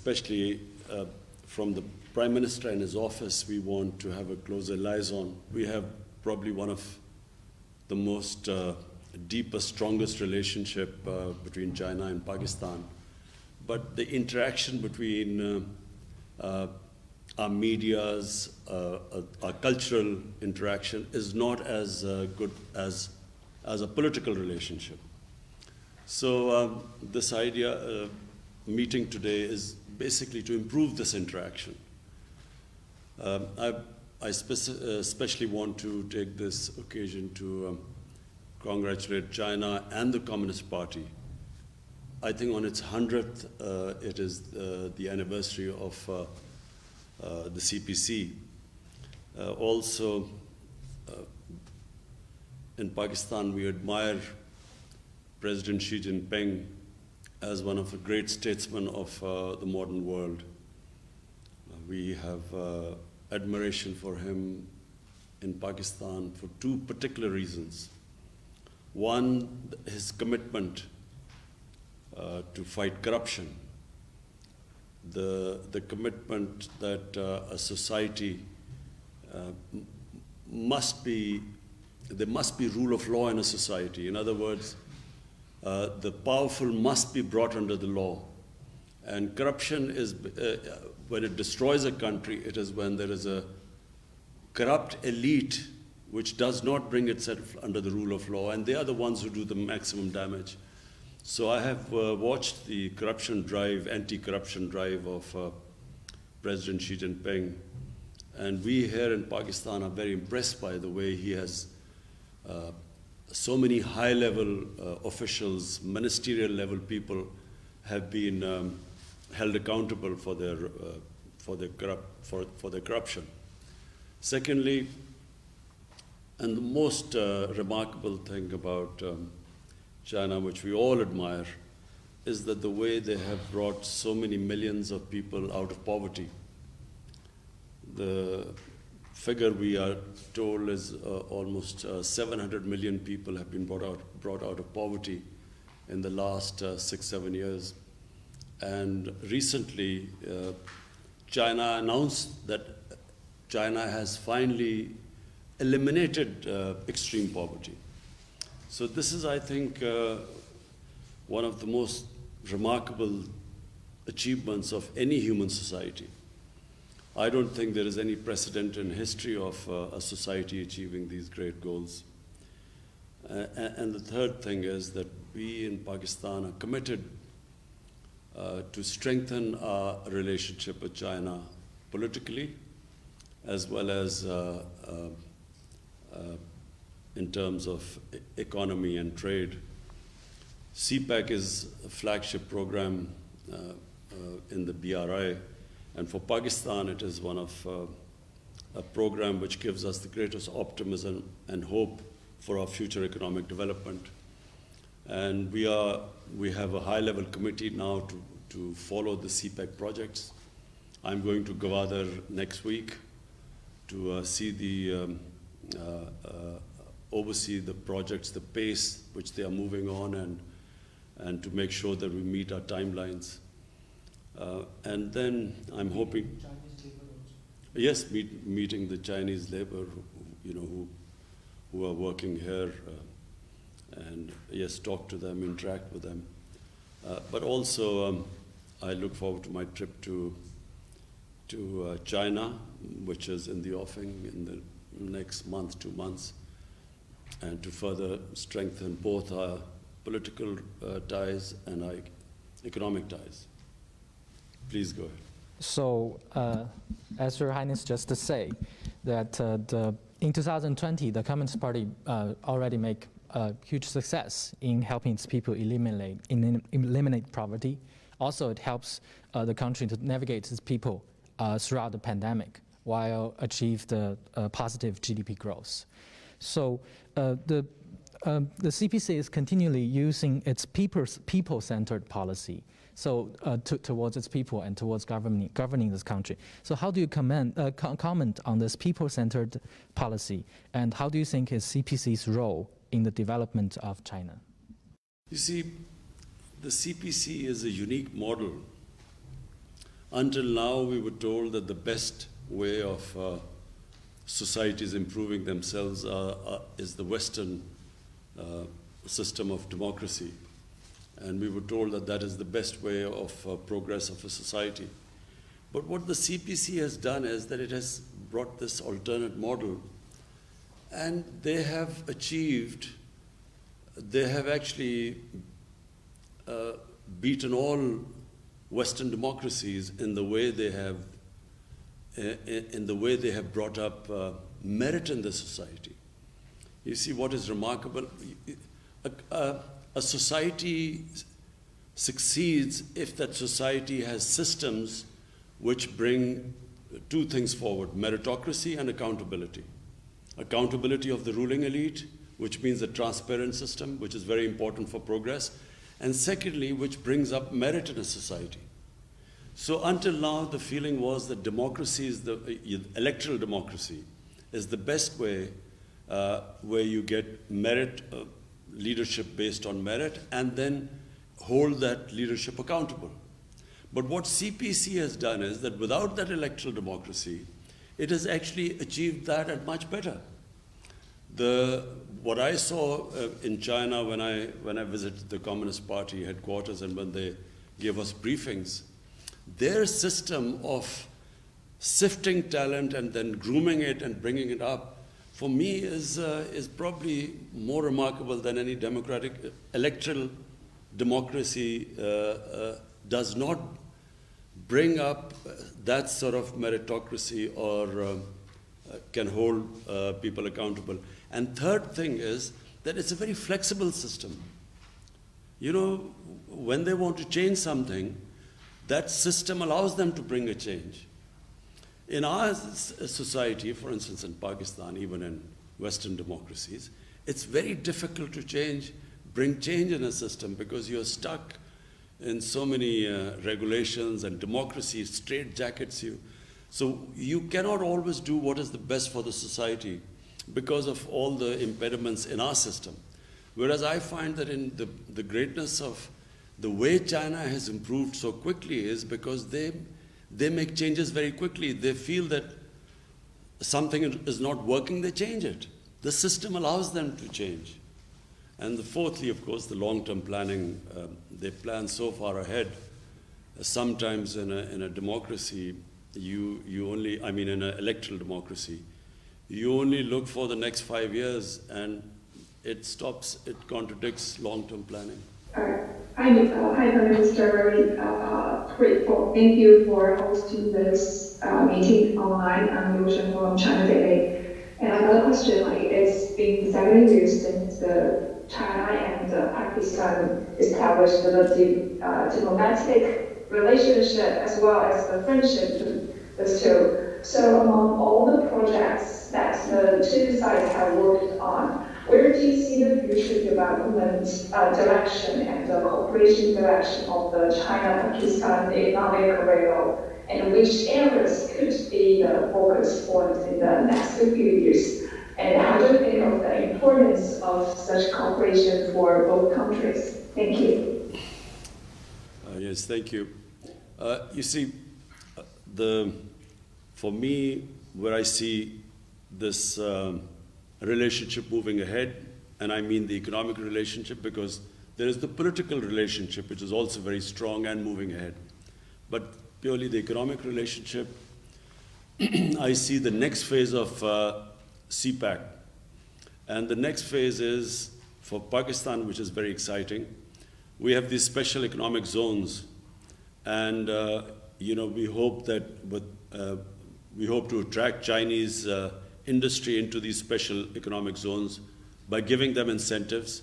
especially from the Prime Minister and his office, we want to have a closer liaison. We have probably one of the most deepest, strongest relationship between China and Pakistan. But the interaction between our medias, our cultural interaction is not as good as a political relationship. So this idea, meeting today, is basically to improve this interaction. I especially want to take this occasion to congratulate China and the Communist Party. I think on its 100th, it is the anniversary of the CPC. Also, in Pakistan, we admire President Xi Jinping as one of the great statesmen of the modern world. We have admiration for him in Pakistan for two particular reasons. One, his commitment to fight corruption. The commitment that a society there must be rule of law in a society. In other words, the powerful must be brought under the law. And corruption is, when it destroys a country, it is when there is a corrupt elite which does not bring itself under the rule of law, and they are the ones who do the maximum damage. So I have watched the corruption drive, anti-corruption drive of President Xi Jinping, and we here in Pakistan are very impressed by the way he has so many high-level officials, ministerial-level people have been held accountable for their corruption. Secondly, and the most remarkable thing about China, which we all admire, is that the way they have brought so many millions of people out of poverty. The figure we are told is almost 700 million people have been brought out of poverty in the last 6-7 years. And recently, China announced that China has finally eliminated extreme poverty. So this is, I think, one of the most remarkable achievements of any human society. I don't think there is any precedent in history of a society achieving these great goals. And the third thing is that we in Pakistan are committed to strengthen our relationship with China politically, as well as in terms of economy and trade. CPEC is a flagship program in the BRI, and for Pakistan it is one of a program which gives us the greatest optimism and hope for our future economic development. And we have a high-level committee now to follow the CPEC projects. I'm going to Gwadar next week to oversee the projects, the pace which they are moving on, and to make sure that we meet our timelines. And then I'm hoping, Chinese labor also. yes, meeting the Chinese labor, who are working here, and yes, talk to them, interact with them. But also, I look forward to my trip to China, which is in the offing in the next month, 2 months, and to further strengthen both our political ties and our economic ties. Please go ahead. So, as Your Highness just say, that in 2020, the Communist Party already make a huge success in helping its people eliminate poverty. Also, it helps the country to navigate its people throughout the pandemic while achieve the positive GDP growth. So the CPC is continually using its people-centered policy, so towards its people and towards governing this country. So how do you comment on this people-centered policy, and how do you think is CPC's role in the development of China? You see, the CPC is a unique model Until now, we were told that the best way of societies improving themselves is the Western system of democracy. And we were told that that is the best way of progress of a society. But what the CPC has done is that it has brought this alternate model, and they have actually beaten all Western democracies in the way they have brought up merit in the society. You see, what is remarkable, a society succeeds if that society has systems which bring two things forward: meritocracy and accountability. Accountability of the ruling elite, which means a transparent system, which is very important for progress, and secondly, which brings up merit in a society. So until now, the feeling was that democracy is electoral democracy is the best way where you get merit, leadership based on merit, and then hold that leadership accountable. But what CPC has done is that without that electoral democracy, it has actually achieved that and much better. What I saw in China when I visited the Communist Party headquarters and when they gave us briefings, their system of sifting talent and then grooming it and bringing it up, for me, is probably more remarkable than any democratic electoral democracy does not bring up that sort of meritocracy or can hold people accountable. And third thing is that it's a very flexible system. You know, when they want to change something, that system allows them to bring a change. In our society, for instance, in Pakistan, even in Western democracies, it's very difficult to bring change in a system because you're stuck in so many regulations, and democracy straitjackets you. So you cannot always do what is the best for the society because of all the impediments in our system. Whereas I find that in the greatness of the way China has improved so quickly is because they make changes very quickly. They feel that something is not working, they change it. The system allows them to change. And fourthly, of course, the long-term planning. They plan so far ahead. Sometimes in a democracy, in an electoral democracy, you only look for the next 5 years, and it contradicts long-term planning. Hi, Prime Minister. Very grateful. Thank you for hosting this meeting online on Ocean from China Daily. And I got a question. It's been 7 years since China and Pakistan established the diplomatic relationship as well as the friendship between those two. So among all the projects that the two sides have worked on, where do you see the future development direction and the cooperation direction of the China-Pakistan economic corridor, and which areas could be the focus points in the next few years? And how do you think of the importance of such cooperation for both countries? Thank you. Yes, thank you. You see, for me, where I see this relationship moving ahead, and I mean the economic relationship, because there is the political relationship, which is also very strong and moving ahead. But purely the economic relationship, I see the next phase of CPAC. And the next phase is for Pakistan, which is very exciting. We have these special economic zones. And, we hope that we hope to attract Chinese industry into these special economic zones by giving them incentives,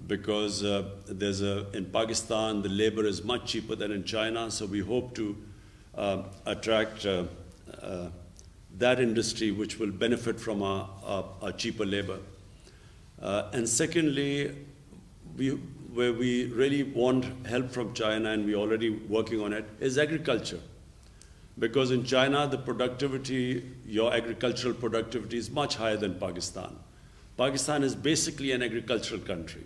because in Pakistan, the labor is much cheaper than in China, so we hope to attract that industry, which will benefit from our cheaper labor. And secondly, where we really want help from China, and we're already working on it, is agriculture. Because in China, your agricultural productivity is much higher than Pakistan. Pakistan is basically an agricultural country.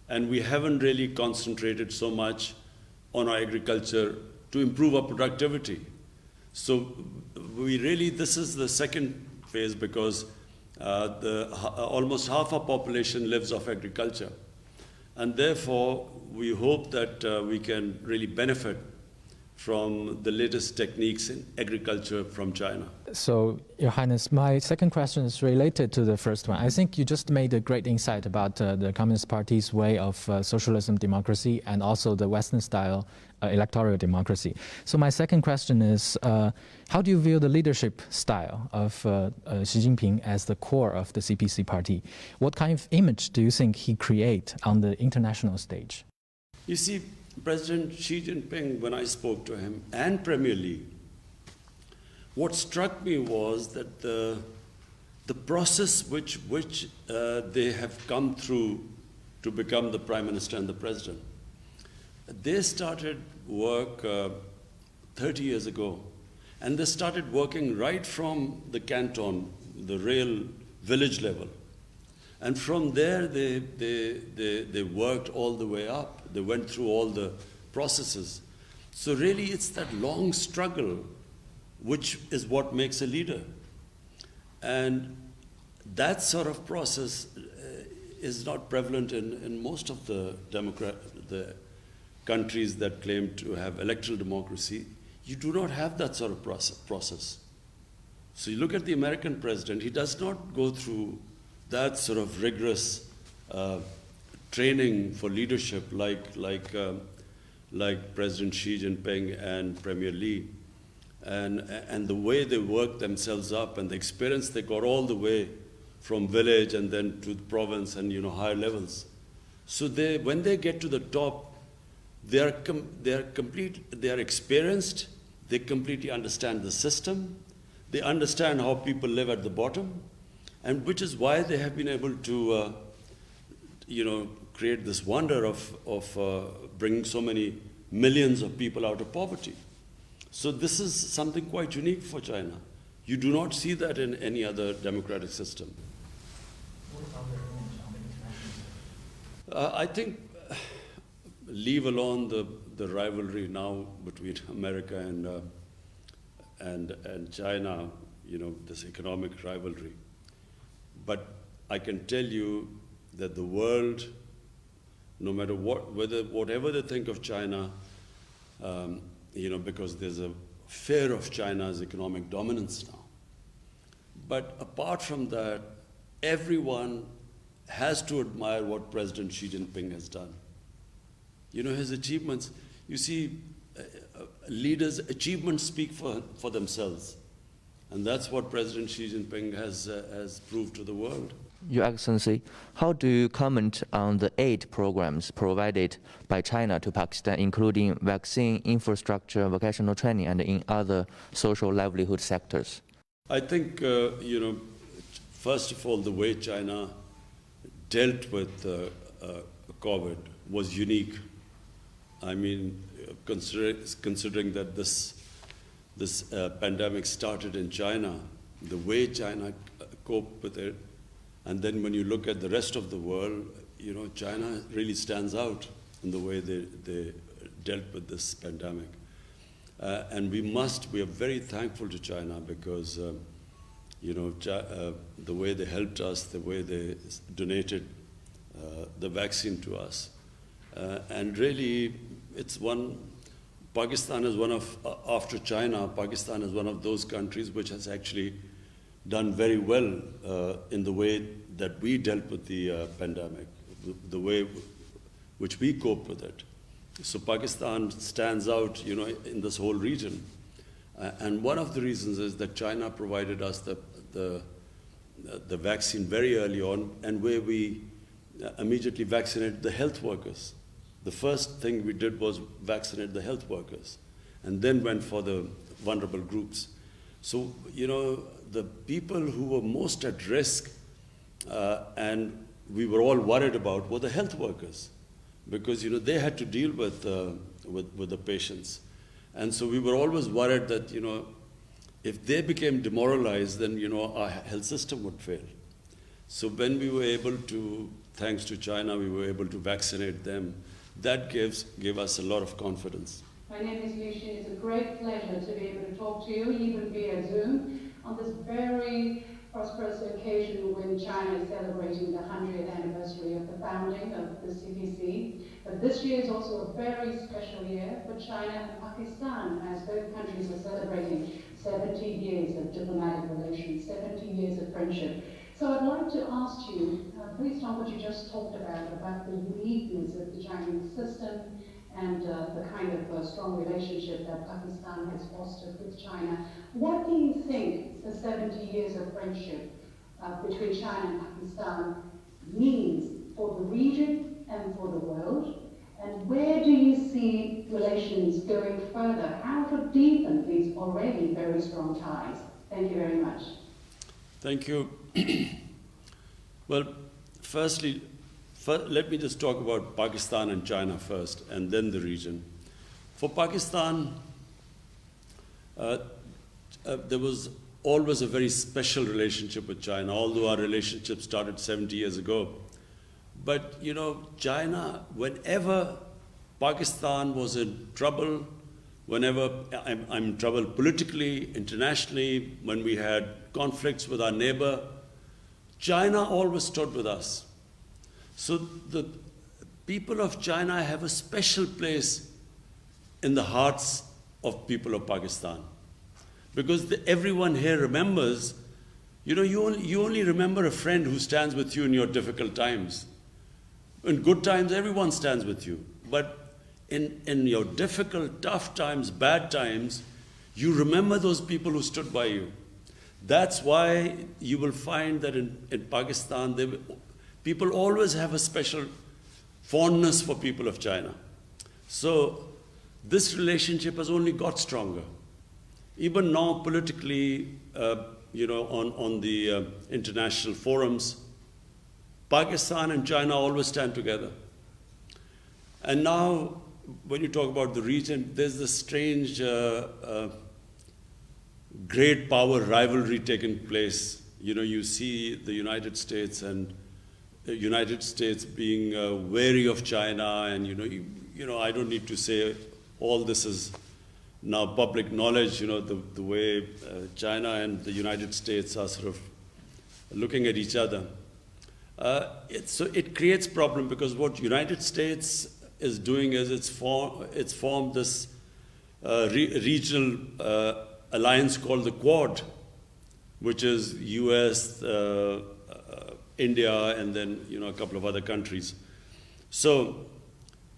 And we haven't really concentrated so much on our agriculture to improve our productivity. So this is the second phase, because almost half our population lives off agriculture. And therefore, we hope that we can really benefit from the latest techniques in agriculture from China. So, Your Highness, my second question is related to the first one. I think you just made a great insight about the Communist Party's way of socialism democracy and also the Western-style electoral democracy. So my second question is, how do you view the leadership style of Xi Jinping as the core of the CPC party? What kind of image do you think he creates on the international stage? You see, President Xi Jinping, when I spoke to him, and Premier Li, what struck me was that the process which they have come through to become the Prime Minister and the President, they started work 30 years ago, and they started working right from the canton, the real village level. And from there, they worked all the way up. They went through all the processes. So really, it's that long struggle which is what makes a leader. And that sort of process is not prevalent in most of the countries that claim to have electoral democracy. You do not have that sort of process. So you look at the American president, he does not go through that sort of rigorous training for leadership like President Xi Jinping and Premier Li, and the way they work themselves up and the experience they got all the way from village and then to the province and higher levels. So when they get to the top, they are experienced. They completely understand the system. They understand how people live at the bottom. And which is why they have been able to, create this wonder of bringing so many millions of people out of poverty. So this is something quite unique for China. You do not see that in any other democratic system. I think, leave alone the rivalry now between America and China, this economic rivalry. But I can tell you that the world, no matter whatever they think of China, because there's a fear of China's economic dominance now. But apart from that, everyone has to admire what President Xi Jinping has done. His achievements, you see, leaders' achievements speak for themselves. And that's what President Xi Jinping has proved to the world. Your Excellency, how do you comment on the aid programs provided by China to Pakistan, including vaccine, infrastructure, vocational training, and in other social livelihood sectors? I think, first of all, the way China dealt with COVID was unique. I mean, considering that this pandemic started in China, the way China coped with it, and then when you look at the rest of the world, China really stands out in the way they dealt with this pandemic. And we are very thankful to China because, the way they helped us, the way they donated the vaccine to us. And really, Pakistan is after China, Pakistan is one of those countries which has actually done very well in the way that we dealt with the pandemic, the way which we coped with it. So Pakistan stands out, in this whole region. And one of the reasons is that China provided us the vaccine very early on, and where we immediately vaccinated the health workers. The first thing we did was vaccinate the health workers, and then went for the vulnerable groups. So, the people who were most at risk and we were all worried about were the health workers, because, they had to deal with the patients. And so we were always worried that, if they became demoralized, then, our health system would fail. So when we were able to, thanks to China, we were able to vaccinate them. That gave us a lot of confidence. My name is Liu Xin. It's a great pleasure to be able to talk to you, even via Zoom, on this very prosperous occasion when China is celebrating the 100th anniversary of the founding of the CPC. But this year is also a very special year for China and Pakistan, as both countries are celebrating 70 years of diplomatic relations, 70 years of friendship. So I'd like to ask you, based on what you just talked about the uniqueness of the Chinese system and the kind of strong relationship that Pakistan has fostered with China, what do you think the 70 years of friendship between China and Pakistan means for the region and for the world? And where do you see relations going further? How to deepen these already very strong ties? Thank you very much. Thank you. Well, firstly, let me just talk about Pakistan and China first, and then the region. For Pakistan, there was always a very special relationship with China, although our relationship started 70 years ago. But, you know, China, whenever Pakistan was in trouble, whenever I'm in trouble politically, internationally, when we had conflicts with our neighbor, China always stood with us. So the people of China have a special place in the hearts of people of Pakistan. Because everyone here remembers, you know, you only remember a friend who stands with you in your difficult times. In good times, everyone stands with you. But in your difficult, tough times, bad times, you remember those people who stood by you. That's why you will find that in Pakistan, people always have a special fondness for people of China. So this relationship has only got stronger. Even now, politically, you know, on the international forums, Pakistan and China always stand together. And now, when you talk about the region, there's this strange great power rivalry taking place. You know, you see the United States and the United States being wary of China, and you know, I don't need to say all this is now public knowledge. You know, the way China and the United States are sort of looking at each other. So it creates problem, because what United States is doing is it's formed this regional alliance called the Quad, which is US, India, and then, you know, a couple of other countries. So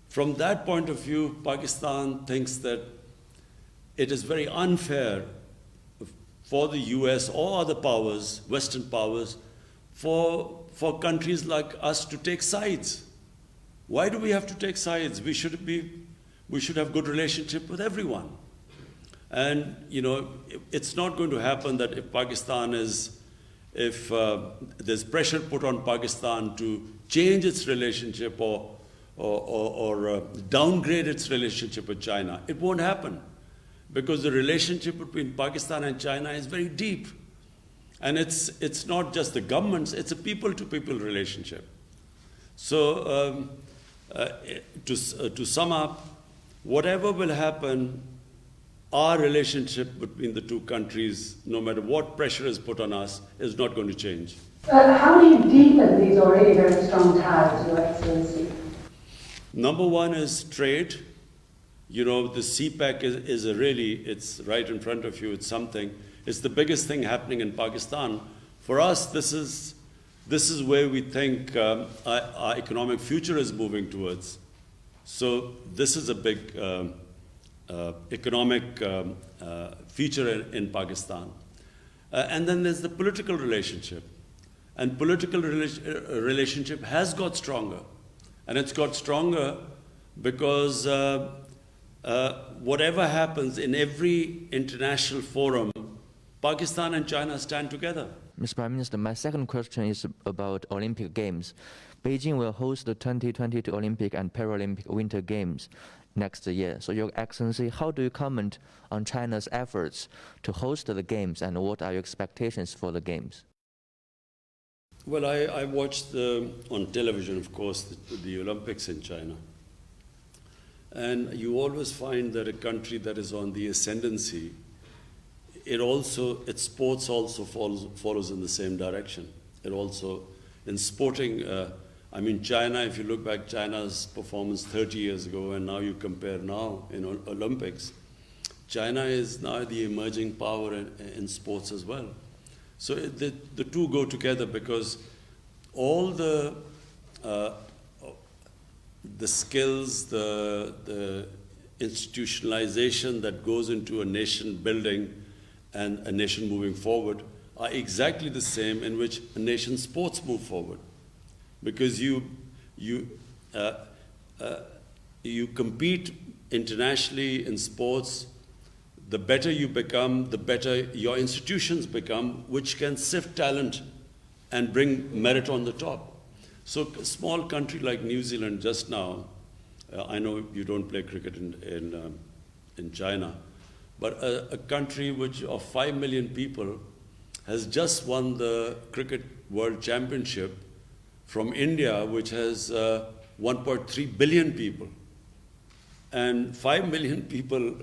from that point of view, Pakistan thinks that it is very unfair for the US or other powers, Western powers, for countries like us to take sides. Why do we have to take sides? We should have good relationship with everyone. And, you know, it's not going to happen that if there's pressure put on Pakistan to change its relationship or downgrade its relationship with China, it won't happen. Because the relationship between Pakistan and China is very deep. And it's not just the governments, it's a people-to-people relationship. So to sum up, whatever will happen, our relationship between the two countries, no matter what pressure is put on us, is not going to change. How do you deepen these already very strong ties, Your Excellency? Number one is trade. You know, the CPEC is it's right in front of you, it's something. It's the biggest thing happening in Pakistan. For us, this is where we think our economic future is moving towards. So this is a big economic feature in Pakistan. And then there's the political relationship. And political relationship has got stronger. And it's got stronger because whatever happens in every international forum, Pakistan and China stand together. Mr. Prime Minister, my second question is about Olympic Games. Beijing will host the 2022 Olympic and Paralympic Winter Games next year. So, Your Excellency, how do you comment on China's efforts to host the Games, and what are your expectations for the Games? Well, I watched on television, of course, the Olympics in China. And you always find that a country that is on the ascendancy, its sports also follows in the same direction. It also, in sporting, I mean, China, if you look back, China's performance 30 years ago, and now you compare now in Olympics, China is now the emerging power in sports as well. So the two go together, because all the skills, the institutionalization that goes into a nation building and a nation moving forward are exactly the same in which a nation's sports move forward. Because you compete internationally in sports, the better you become, the better your institutions become, which can sift talent and bring merit on the top. So a small country like New Zealand just now, I know you don't play cricket in China, but a country of 5 million people has just won the Cricket World Championship from India, which has 1.3 billion people. And 5 million people,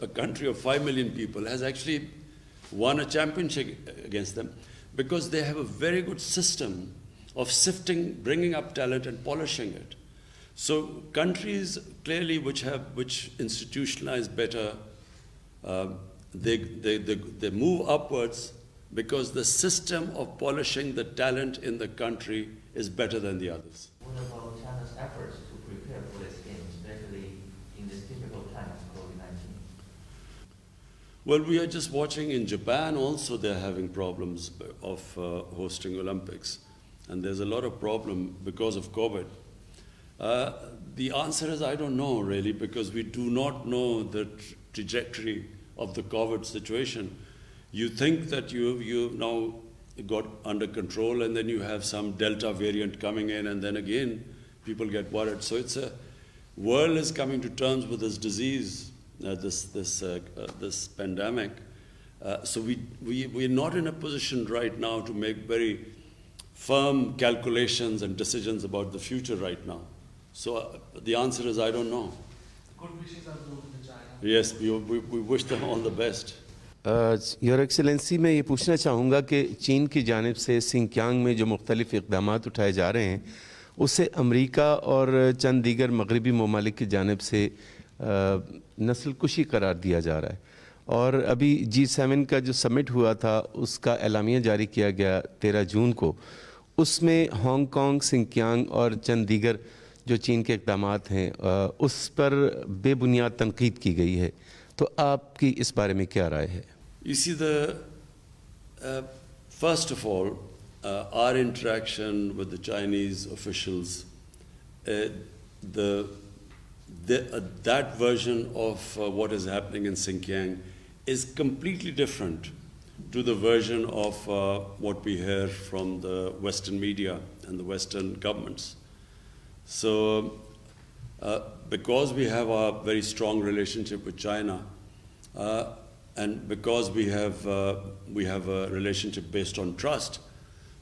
a country of 5 million people has actually won a championship against them, because they have a very good system of sifting, bringing up talent and polishing it. So countries clearly which institutionalize better, they move upwards, because the system of polishing the talent in the country is better than the others. What about China's efforts to prepare for this game, especially in this difficult time of COVID-19? Well, we are just watching in Japan also, they're having problems of hosting Olympics. And there's a lot of problem because of COVID. The answer is, I don't know really, because we do not know the trajectory of the COVID situation. You think that you've now got under control, and then you have some Delta variant coming in, and then again people get worried. So world is coming to terms with this disease, this pandemic. So we're not in a position right now to make very firm calculations and decisions about the future right now. So the answer is, I don't know. Good wishes are due to China. Yes, we wish them all the best. Your excellency मैं ये पूछना चाहूँगा कि चीन की जानिब से Sinkiang में जो मुख्तलिफ़ इक़दामात उठाए जा रहे हैं, उससे अमरीका और चंद दीगर मगरबी ममालिक की जानिब से नस्ल कुशी करार दिया जा रहा है। और अभी G7 का जो समिट हुआ था, उसका एलामिया जारी किया गया 13 जून को। उसमें हांगकांग, सिंकियांग और चंद दीगर जो चीन के इक़दामात हैं, उस पर बेबुनियाद तनकीद की गई है। तो आपकी इस बारे में क्या राय है? You see, first of all, our interaction with the Chinese officials, that version of what is happening in Xinjiang is completely different to the version of what we hear from the Western media and the Western governments. So, because we have a very strong relationship with China, and because we have a relationship based on trust,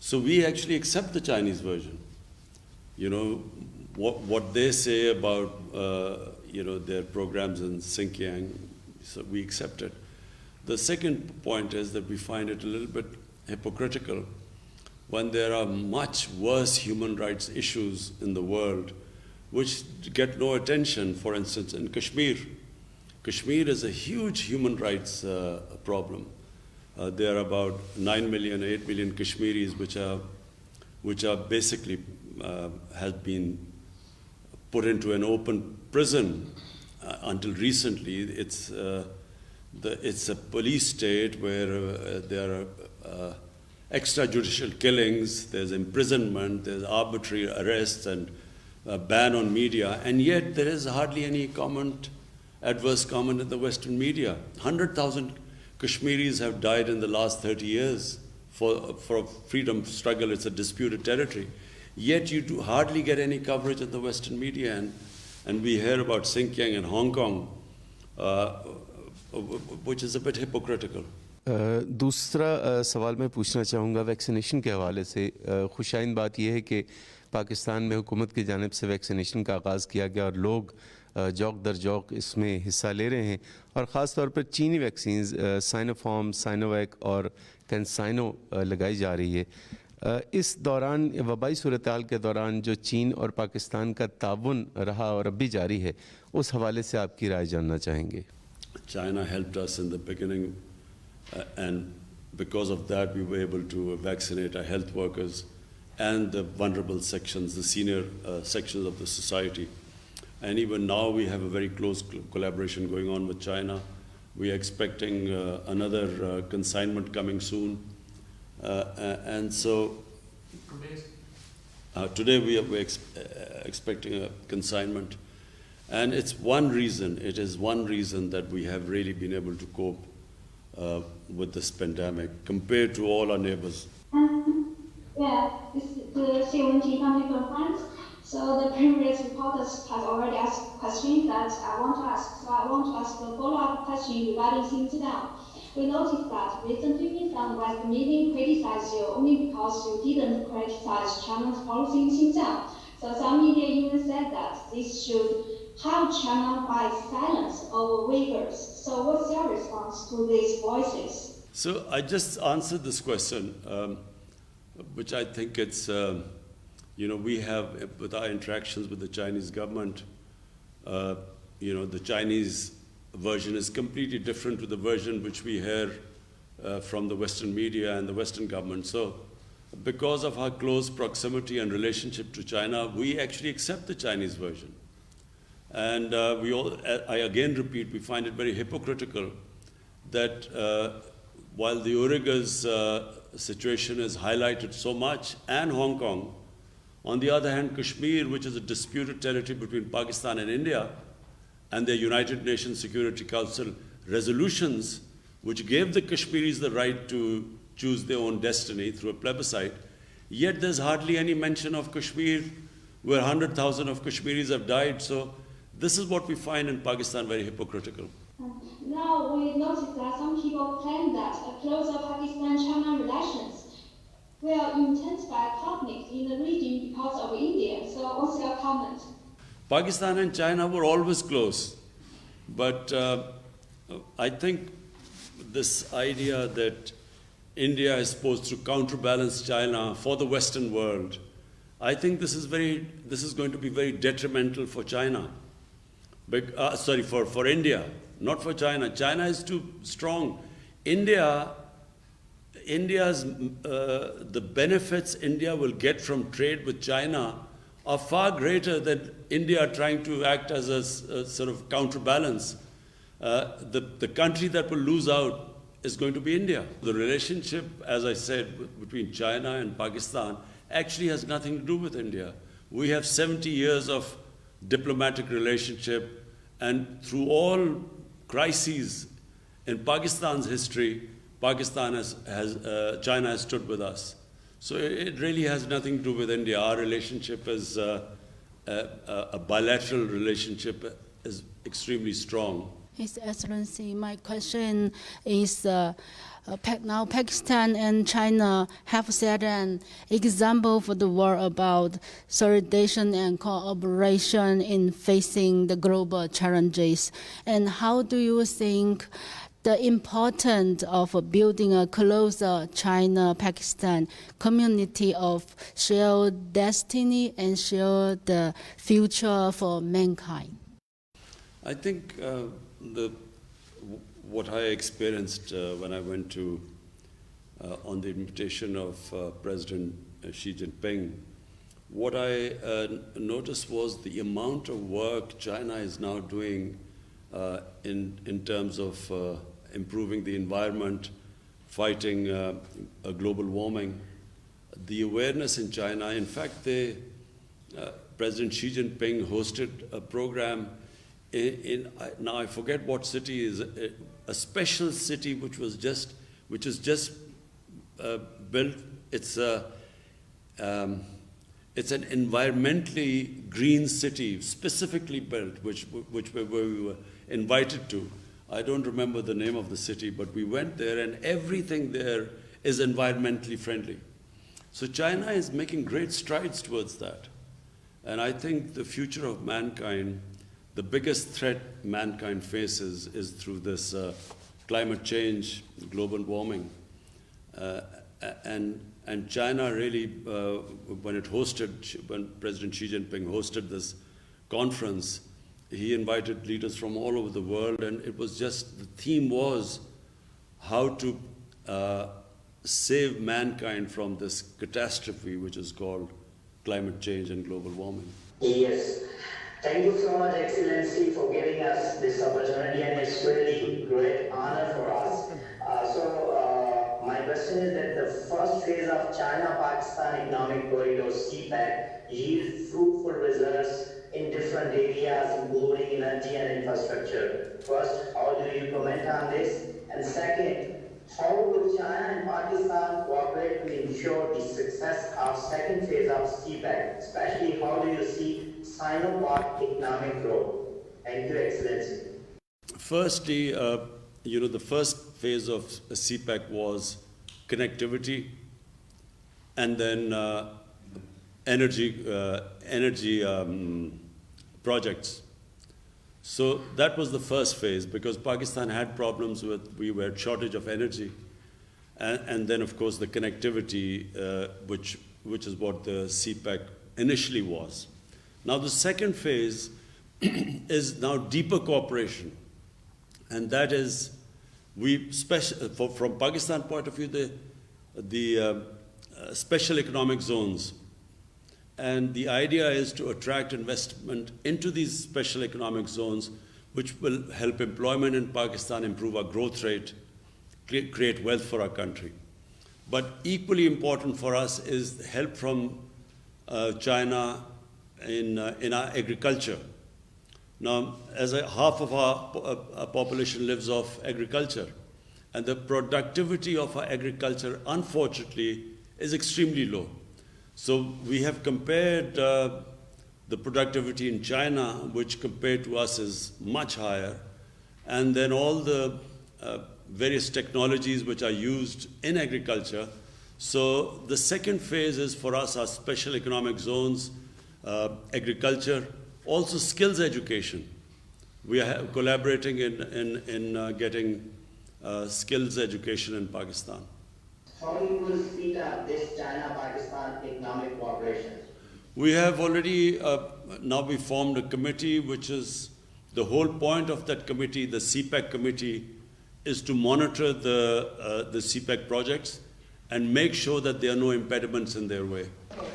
so we actually accept the Chinese version. You know, what they say about their programs in Xinjiang, so we accept it. The second point is that we find it a little bit hypocritical when there are much worse human rights issues in the world which get no attention. For instance, in Kashmir. Kashmir is a huge human rights problem. There are about 9 million, 8 million Kashmiris which are basically have been put into an open prison until recently. It's a police state where there are extrajudicial killings, there's imprisonment, there's arbitrary arrests and a ban on media, and yet there is hardly any adverse comment in the Western media. 100,000 Kashmiris have died in the last 30 years for a freedom struggle. It's a disputed territory. Yet you do hardly get any coverage in the Western media, and we hear about Xinjiang and Hong Kong, which is a bit hypocritical. दूसरा सवाल मैं पूछना चाहूँगा vaccination के हवाले से। खुशाइन बात यह है कि पाकिस्तान में हुकूमत की जानिब से वैक्सीनेशन का आगाज़ किया गया और लोग जौक दर जौक इसमें हिस्सा ले रहे हैं और ख़ास तौर पर चीनी वैक्सीन्स साइनोफार्म, साइनोवैक और कैंसाइनो लगाई जा रही है। इस दौरान वबाई सूरत-हाल के दौरान जो चीन और पाकिस्तान का ताउन रहा और अब भी जारी है, उस हवाले से आपकी राय जानना चाहेंगे। China helped us in the beginning, and because of that, we were able to vaccinate our health workers and the vulnerable sections, the senior sections of the society. And even now, we have a very close collaboration going on with China. We are expecting another consignment coming soon. And so today we are expecting a consignment. And it is one reason that we have really been able to cope with this pandemic compared to all our neighbors. Yeah, this is the CONG family conference. So the previous reporters have already asked questions that I want to ask. So I want to ask a follow-up question regarding Xinjiang. We noticed that recently some Western media criticized you only because you didn't criticize China's policy in Xinjiang. So some media even said that this should help China by silence over Uyghurs. So what's your response to these voices? So I just answered this question, which I think it's, we have, with our interactions with the Chinese government, the Chinese version is completely different to the version which we hear from the Western media and the Western government. So because of our close proximity and relationship to China, we actually accept the Chinese version. And I again repeat, we find it very hypocritical that while the Uyghurs' situation is highlighted so much, and Hong Kong, on the other hand, Kashmir, which is a disputed territory between Pakistan and India, and the United Nations Security Council resolutions, which gave the Kashmiris the right to choose their own destiny through a plebiscite, yet there's hardly any mention of Kashmir, where 100,000 of Kashmiris have died. So this is what we find in Pakistan very hypocritical. Now we notice that some people claim that a closer Pakistan-China relations will intensify conflict in the region because of India. So what's your comment? Pakistan and China were always close, but I think this idea that India is supposed to counterbalance China for the Western world, I think this is going to be very detrimental for China. For India, not for China. China is too strong. The benefits India will get from trade with China are far greater than India trying to act as a sort of counterbalance. The country that will lose out is going to be India. The relationship, as I said, between China and Pakistan actually has nothing to do with India. We have 70 years of diplomatic relationship, and through all crises in Pakistan's history, China has stood with us. So it really has nothing to do with India. Our relationship is a bilateral relationship, is extremely strong. His Excellency, my question is, now Pakistan and China have set an example for the world about solidarity and cooperation in facing the global challenges. And how do you think the importance of building a closer China-Pakistan community of shared destiny and shared the future for mankind? I think what I experienced when I went to, on the invitation of President Xi Jinping, what I noticed was the amount of work China is now doing in terms of improving the environment, fighting global warming. The awareness in China, in fact, President Xi Jinping hosted a program now I forget what city is, a special city which is just built. It's an environmentally green city, specifically built, which we were invited to. I don't remember the name of the city, but we went there, and everything there is environmentally friendly. So China is making great strides towards that. And I think the future of mankind, the biggest threat mankind faces is through this climate change, global warming. And China really, when President Xi Jinping hosted this conference, he invited leaders from all over the world, and it was just, the theme was how to save mankind from this catastrophe which is called climate change and global warming. Yes. Thank you so much, Excellency, for giving us this opportunity, and it's really great honor for us. My question is that the first phase of China-Pakistan Economic Corridor CPEC yields fruitful results in different areas, including energy and infrastructure. First, how do you comment on this? And second, how will China and Pakistan cooperate to ensure the success of second phase of CPEC? Especially, how do you see Sino-Pak economic growth? Thank you, Excellency. Firstly, the first phase of CPEC was connectivity, and then energy projects. So that was the first phase, because Pakistan had problems we were shortage of energy, and then of course the connectivity, which is what the CPEC initially was. Now the second phase is now deeper cooperation, and that is, from Pakistan point of view, the special economic zones. And the idea is to attract investment into these special economic zones, which will help employment in Pakistan, improve our growth rate, create wealth for our country. But equally important for us is help from China in our agriculture. Now, half of our population lives off agriculture, and the productivity of our agriculture, unfortunately, is extremely low. So we have compared the productivity in China, which compared to us is much higher, and then all the various technologies which are used in agriculture. So the second phase is for us our special economic zones, agriculture, also skills education. We are collaborating in getting skills education in Pakistan. How do you will speed up this China-Pakistan economic cooperation? We have already, now we formed a committee, which is, the whole point of that committee, the CPEC committee, is to monitor the CPEC projects and make sure that there are no impediments in their way. Okay.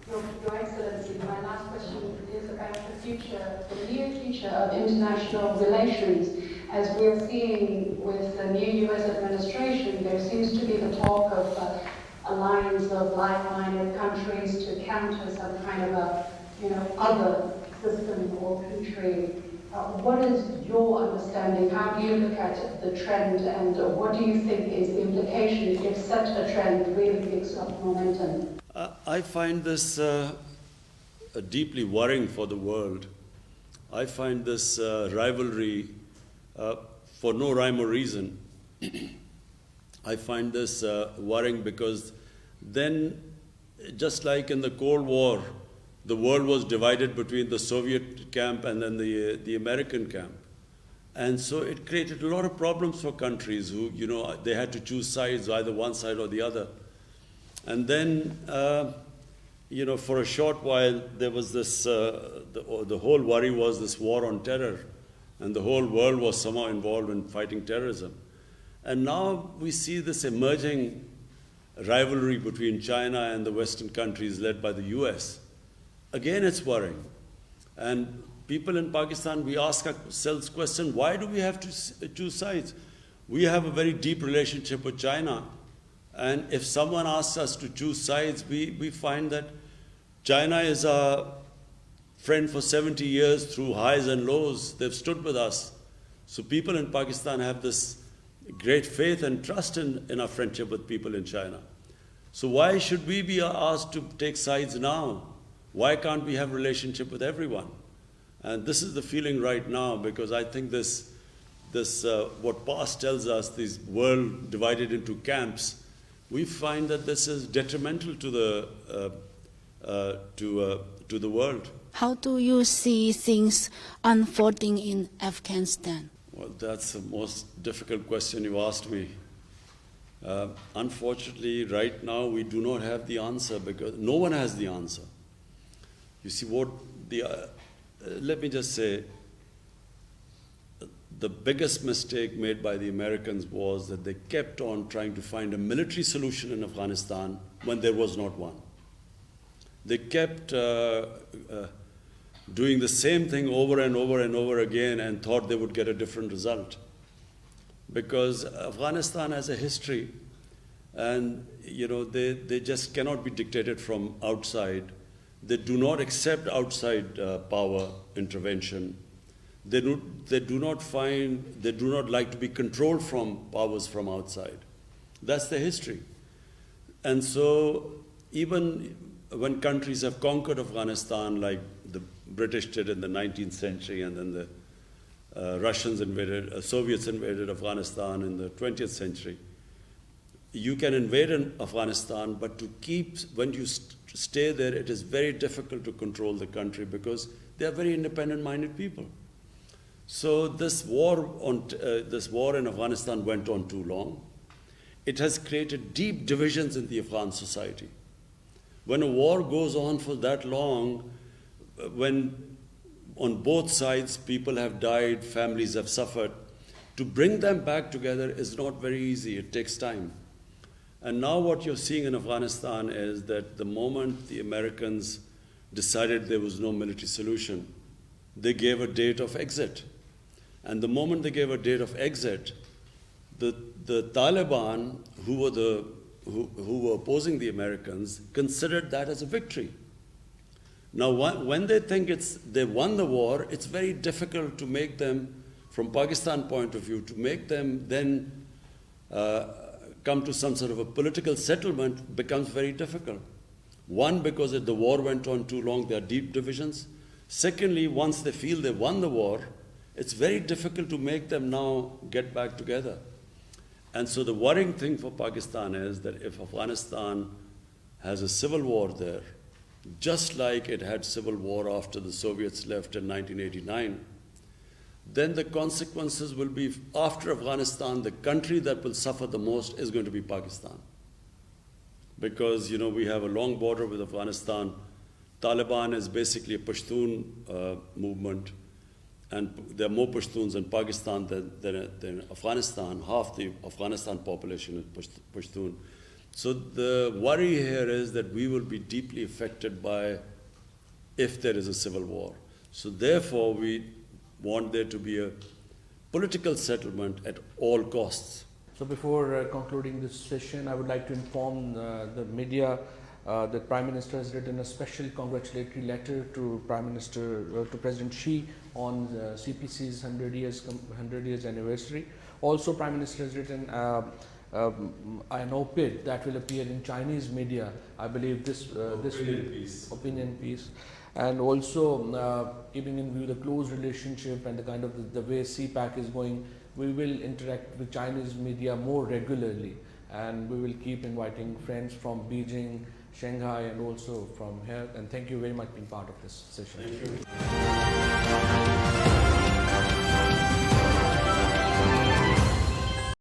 Your Excellency, my last question is about the future, the near future of international relations. As we're seeing with the new U.S. administration, there seems to be the talk of alliance of like-minded countries to counter some kind of other system or country. What is your understanding? How do you look at the trend, and what do you think is the implication if such a trend really picks up momentum? I find this deeply worrying for the world. I find this rivalry for no rhyme or reason. I find this worrying because then, just like in the Cold War, the world was divided between the Soviet camp and then the American camp. And so it created a lot of problems for countries who, they had to choose sides, either one side or the other. And then, for a short while, there was this, the whole worry was this war on terror. And the whole world was somehow involved in fighting terrorism. And now we see this emerging rivalry between China and the Western countries led by the US. Again, it's worrying. And people in Pakistan, we ask ourselves the question, why do we have to choose sides? We have a very deep relationship with China. And if someone asks us to choose sides, we find that China is our friend for 70 years through highs and lows. They've stood with us. So people in Pakistan have this great faith and trust in our friendship with people in China. So why should we be asked to take sides now? Why can't we have a relationship with everyone? And this is the feeling right now, because I think this what past tells us, this world divided into camps, we find that this is detrimental to the world. How do you see things unfolding in Afghanistan? Well, that's the most difficult question you asked me. Unfortunately, right now we do not have the answer because no one has the answer. You see, let me just say, the biggest mistake made by the Americans was that they kept on trying to find a military solution in Afghanistan when there was not one. They kept doing the same thing over and over and over again and thought they would get a different result. Because Afghanistan has a history, and they just cannot be dictated from outside. They do not accept outside power intervention. They do not like to be controlled from powers from outside. That's the history. And so even when countries have conquered Afghanistan, like the British did in the 19th century, and then the Soviets invaded Afghanistan in the 20th century. You can invade Afghanistan, but when you stay there, it is very difficult to control the country because they are very independent-minded people. So this war in Afghanistan went on too long. It has created deep divisions in the Afghan society. When a war goes on for that long, when on both sides people have died, families have suffered, to bring them back together is not very easy. It takes time. And now what you're seeing in Afghanistan is that the moment the Americans decided there was no military solution, they gave a date of exit. And the moment they gave a date of exit, the Taliban, who were opposing the Americans, considered that as a victory. Now, when they think they won the war, it's very difficult to make them, from Pakistan point of view, to make them then come to some sort of a political settlement becomes very difficult. One, because the war went on too long, there are deep divisions. Secondly, once they feel they won the war, it's very difficult to make them now get back together. And so the worrying thing for Pakistan is that if Afghanistan has a civil war there, just like it had civil war after the Soviets left in 1989, then the consequences will be, after Afghanistan, the country that will suffer the most is going to be Pakistan. Because, we have a long border with Afghanistan. Taliban is basically a Pashtun movement, and there are more Pashtuns in Pakistan than Afghanistan. Half the Afghanistan population is Pashtun. So the worry here is that we will be deeply affected by if there is a civil war. So therefore, we want there to be a political settlement at all costs. So before concluding this session, I would like to inform the media that Prime Minister has written a special congratulatory letter to President Xi on CPC's 100 years anniversary. Also, Prime Minister has written an op-ed that will appear in Chinese media. I believe this opinion piece. And also, keeping in view the close relationship and the kind of the way CPAC is going, we will interact with Chinese media more regularly, and we will keep inviting friends from Beijing, Shanghai, and also from here. And thank you very much for being part of this session. Thank you.